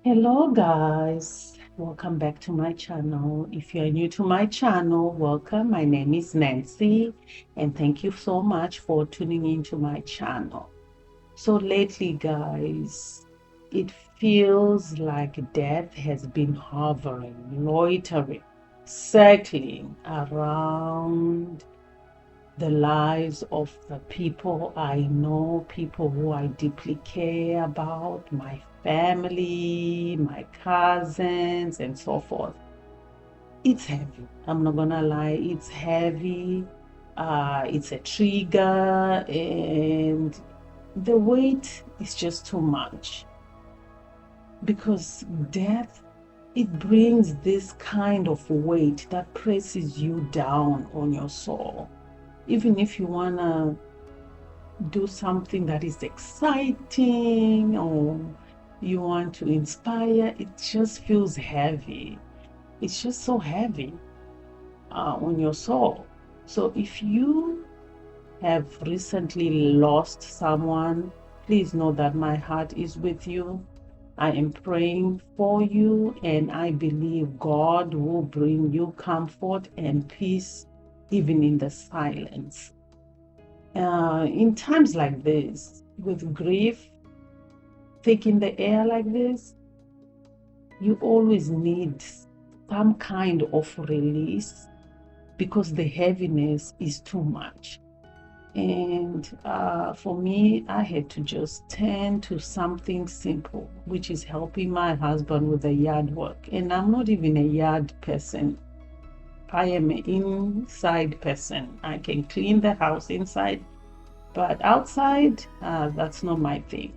Hello guys, welcome back to my channel. If you are new to my channel, welcome. My name is Nancy and thank you so much for tuning into my channel. So lately guys, it feels like death has been hovering, loitering, circling around the lives of the people I know, people who I deeply care about, my family, my cousins, and so forth. It's heavy. I'm not gonna lie, it's heavy. It's a trigger, and the weight is just too much because death, it brings this kind of weight that presses you down on your soul. Even if you wanna do something that is exciting or you want to inspire, it just feels heavy. It's just so heavy on your soul. So if you have recently lost someone, please know that my heart is with you. I am praying for you, and I believe God will bring you comfort and peace even in the silence. In times like this, with grief thick in the air like this, you always need some kind of release because the heaviness is too much. And for me, I had to just turn to something simple, which is helping my husband with the yard work. And I'm not even a yard person. I am an inside person. I can clean the house inside, but outside, that's not my thing.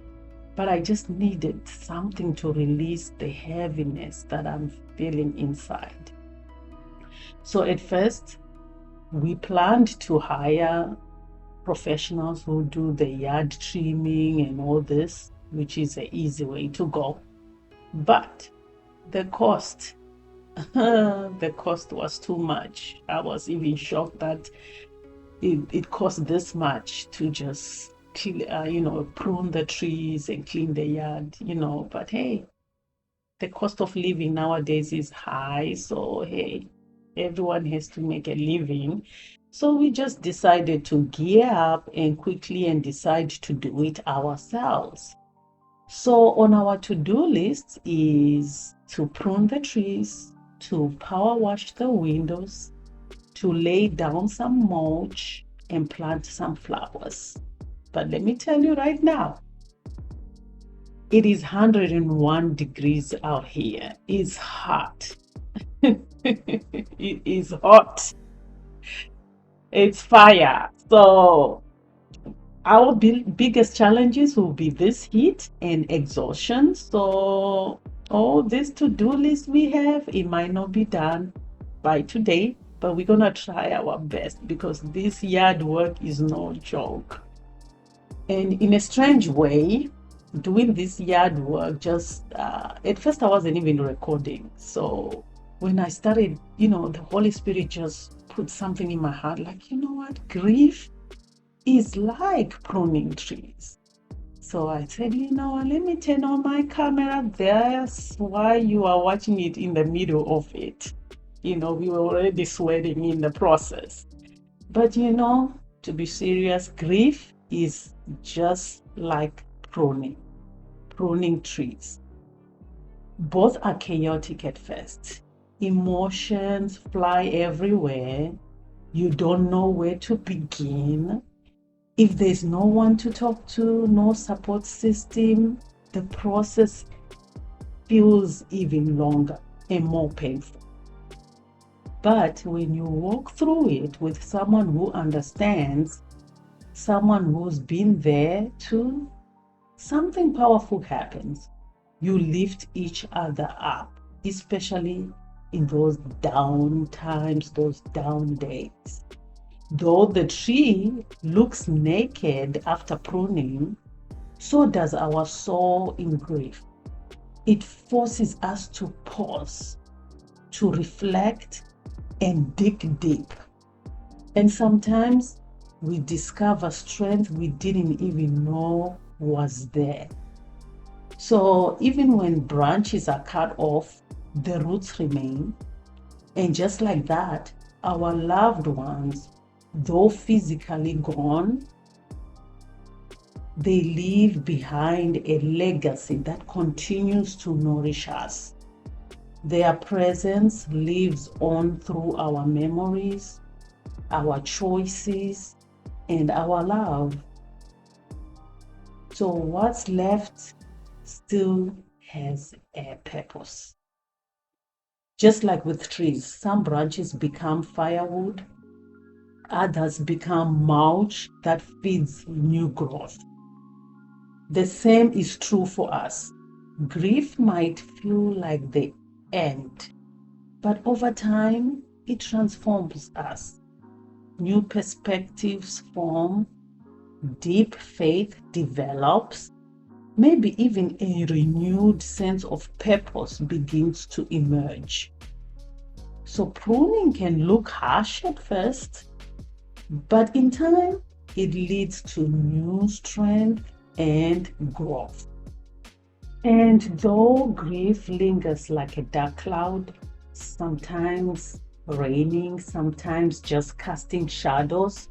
But I just needed something to release the heaviness that I'm feeling inside. So at first, we planned to hire professionals who do the yard trimming and all this, which is an easy way to go. But the cost, the cost was too much. I was even shocked that it cost this much to just prune the trees and clean the yard. But hey, the cost of living nowadays is high, so hey, everyone has to make a living. So we just decided to gear up and quickly and decide to do it ourselves. So on our to-do list is to prune the trees, to power wash the windows, to lay down some mulch and plant some flowers. But let me tell you right now, it is 101 degrees out here. It's hot. It is hot. It's fire. So our biggest challenges will be this heat and exhaustion. So all this to-do list we have, it might not be done by today, but we're gonna try our best because this yard work is no joke. And in a strange way, doing this yard work just at first I wasn't even recording. So when I started, the Holy Spirit just put something in my heart, like, you know what, grief is like pruning trees. So I said, let me turn on my camera. That's why you are watching it in the middle of it. We were already sweating in the process. But to be serious, grief is just like pruning trees. Both are chaotic at first. Emotions fly everywhere. You don't know where to begin. If there's no one to talk to, no support system, the process feels even longer and more painful. But when you walk through it with someone who understands, someone who's been there too, something powerful happens. You lift each other up, especially in those down times, those down days. Though the tree looks naked after pruning, so does our soul in grief. It forces us to pause, to reflect, and dig deep. And sometimes we discover strength we didn't even know was there. So even when branches are cut off, the roots remain. And just like that, our loved ones, though physically gone, they leave behind a legacy that continues to nourish us. Their presence lives on through our memories, our choices, and our love. So what's left still has a purpose. Just like with trees, some branches become firewood, others become mulch that feeds new growth. The same is true for us. Grief might feel like the end, but over time, it transforms us. New perspectives form, deep faith develops, maybe even a renewed sense of purpose begins to emerge. So pruning can look harsh at first, but in time, it leads to new strength and growth. And though grief lingers like a dark cloud, sometimes raining, sometimes just casting shadows,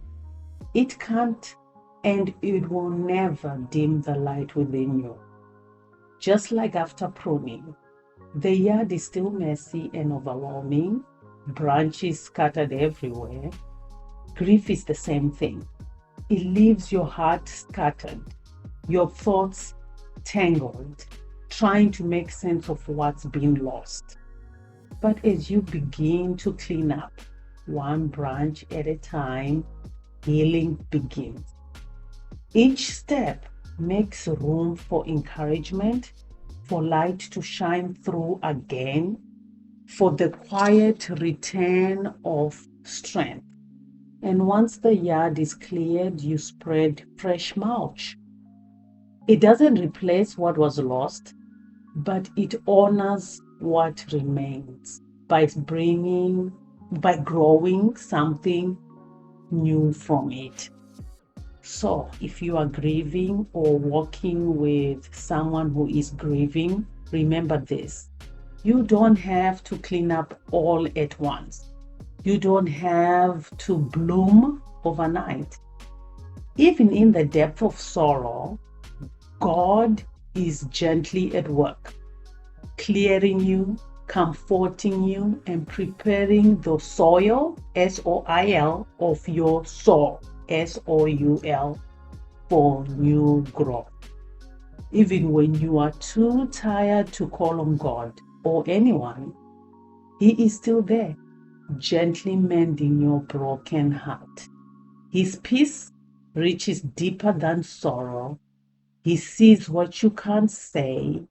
it can't and it will never dim the light within you. Just like after pruning, the yard is still messy and overwhelming, branches scattered everywhere. Grief is the same thing. It leaves your heart scattered, your thoughts tangled, trying to make sense of what's been lost. But as you begin to clean up, one branch at a time, healing begins. Each step makes room for encouragement, for light to shine through again, for the quiet return of strength. And once the yard is cleared, you spread fresh mulch. It doesn't replace what was lost, but it honors what remains by growing something new from it. So if you are grieving or working with someone who is grieving, remember this. You don't have to clean up all at once. You don't have to bloom overnight. Even in the depth of sorrow, God is gently at work, clearing you, comforting you, and preparing the soil, S-O-I-L, of your soul, S-O-U-L, for new growth. Even when you are too tired to call on God or anyone, He is still there, gently mending your broken heart. His peace reaches deeper than sorrow. He sees what you can't say.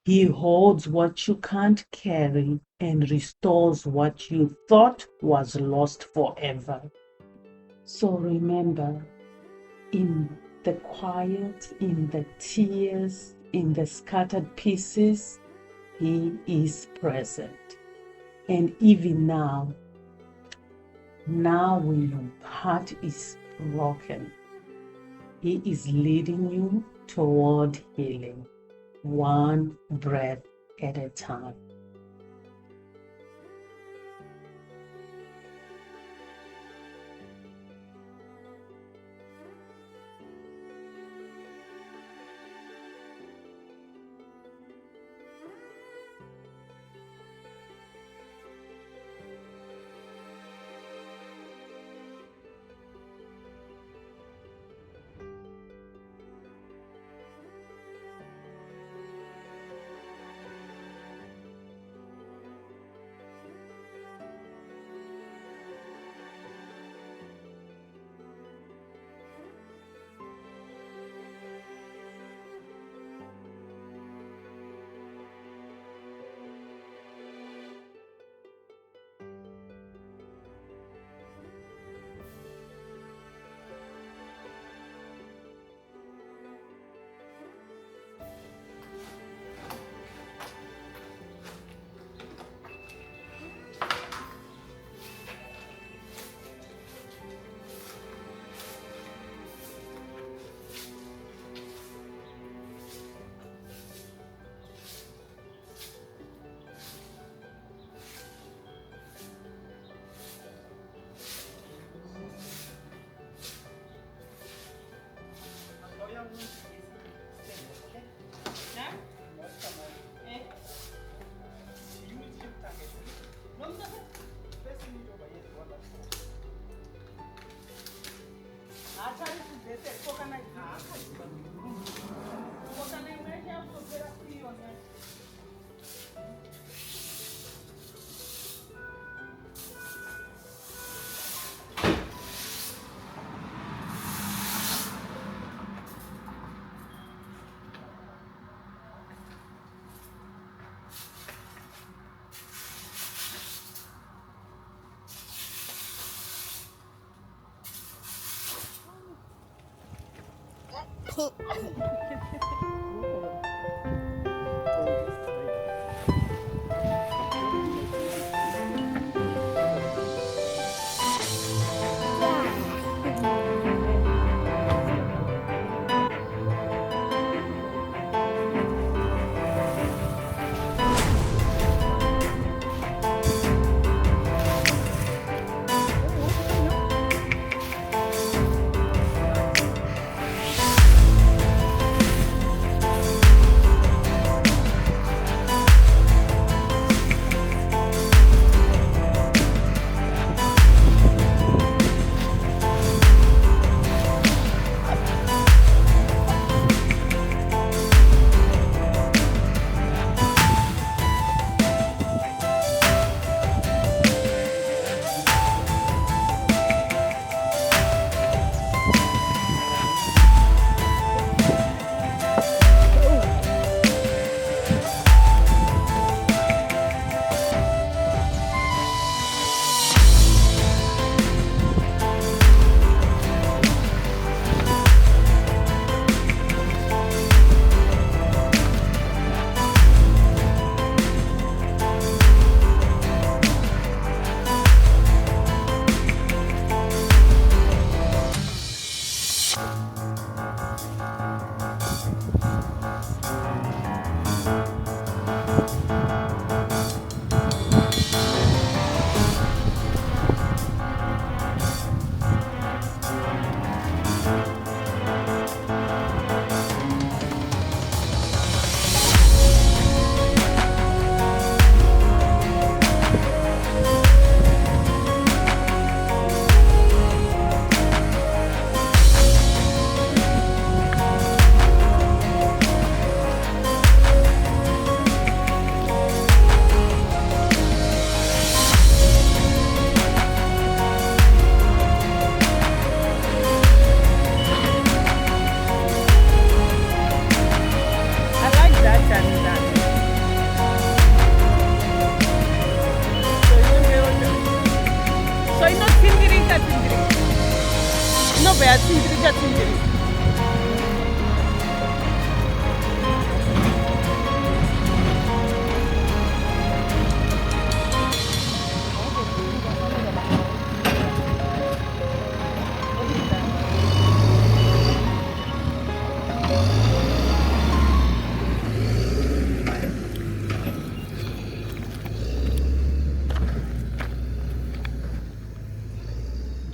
He holds what you can't carry and restores what you thought was lost forever. So remember, in the quiet, in the tears, in the scattered pieces, He is present. And even now when your heart is broken, He is leading you toward healing, one breath at a time.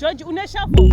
George, una chapeau.